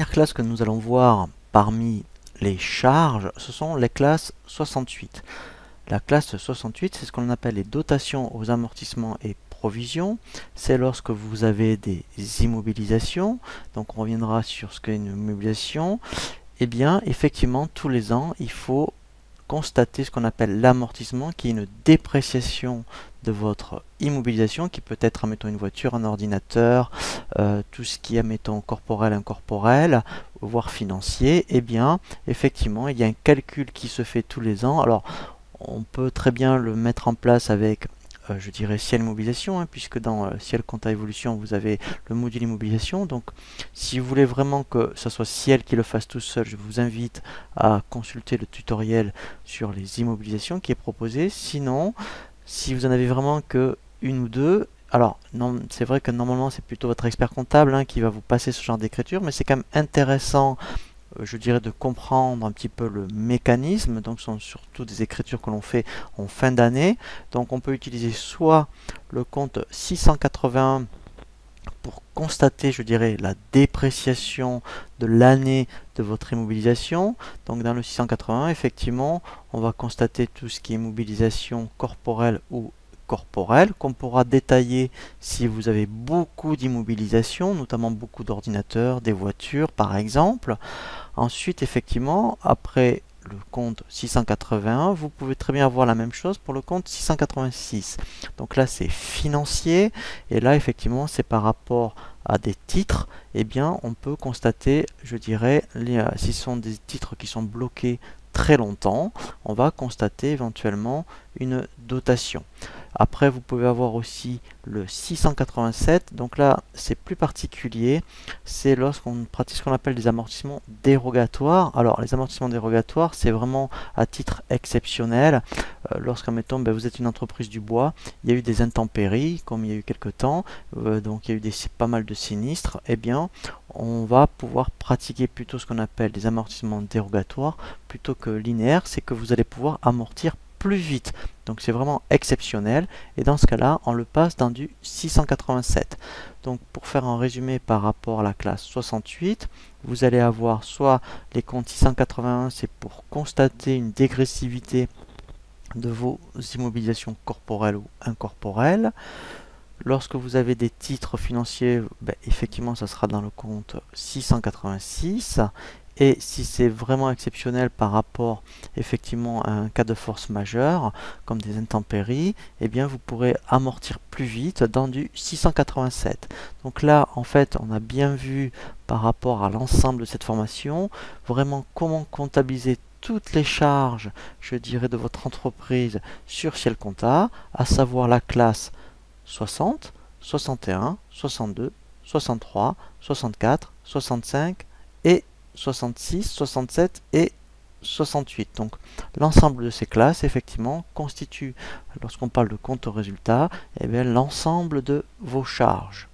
première classe que nous allons voir parmi les charges, ce sont les classes 68. La classe 68, c'est ce qu'on appelle les dotations aux amortissements et provisions. C'est lorsque vous avez des immobilisations. Donc on reviendra sur ce qu'est une immobilisation. Eh bien, effectivement, tous les ans, il faut constater ce qu'on appelle l'amortissement, qui est une dépréciation de votre immobilisation, qui peut être, admettons, une voiture, un ordinateur, tout ce qui est, admettons, corporel, incorporel, voire financier. Eh bien, effectivement, il y a un calcul qui se fait tous les ans. Alors, on peut très bien le mettre en place avec je dirais ciel immobilisation, hein, puisque dans ciel compta évolution vous avez le module immobilisation. Donc si vous voulez vraiment que ce soit ciel qui le fasse tout seul, je vous invite à consulter le tutoriel sur les immobilisations qui est proposé. Sinon, si vous en avez vraiment que une ou deux, alors non, c'est vrai que normalement c'est plutôt votre expert comptable qui va vous passer ce genre d'écriture, mais c'est quand même intéressant, je dirais, de comprendre un petit peu le mécanisme. Donc ce sont surtout des écritures que l'on fait en fin d'année. Donc on peut utiliser soit le compte 681 pour constater, je dirais, la dépréciation de l'année de votre immobilisation. Donc dans le 681, effectivement, on va constater tout ce qui est immobilisation corporelle ou corporelle, qu'on pourra détailler si vous avez beaucoup d'immobilisation, notamment beaucoup d'ordinateurs, des voitures par exemple. Ensuite, effectivement, après le compte 681, vous pouvez très bien avoir la même chose pour le compte 686. Donc là, c'est financier, et là, effectivement, c'est par rapport à des titres. Eh bien, on peut constater, je dirais, si ce sont des titres qui sont bloqués très longtemps, on va constater éventuellement une dotation. Après, vous pouvez avoir aussi le 687. Donc là, c'est plus particulier. C'est lorsqu'on pratique ce qu'on appelle des amortissements dérogatoires. Alors, les amortissements dérogatoires, c'est vraiment à titre exceptionnel. Lorsqu'en mettons, vous êtes une entreprise du bois, il y a eu des intempéries, comme il y a eu quelques temps, donc il y a eu pas mal de sinistres. Eh bien, on va pouvoir pratiquer plutôt ce qu'on appelle des amortissements dérogatoires plutôt que linéaires. C'est que vous allez pouvoir amortir plus vite. Donc c'est vraiment exceptionnel, et dans ce cas-là, on le passe dans du 687. Donc pour faire un résumé par rapport à la classe 68, vous allez avoir soit les comptes 681, c'est pour constater une dégressivité de vos immobilisations corporelles ou incorporelles. Lorsque vous avez des titres financiers, effectivement, ça sera dans le compte 686. Et si c'est vraiment exceptionnel par rapport effectivement à un cas de force majeure, comme des intempéries, eh bien vous pourrez amortir plus vite dans du 687. Donc là, en fait, on a bien vu par rapport à l'ensemble de cette formation, vraiment comment comptabiliser toutes les charges, je dirais, de votre entreprise sur Ciel Compta, à savoir la classe 60, 61, 62, 63, 64, 65 et 66, 67 et 68. Donc l'ensemble de ces classes, effectivement, constitue, lorsqu'on parle de compte au résultat, l'ensemble de vos charges.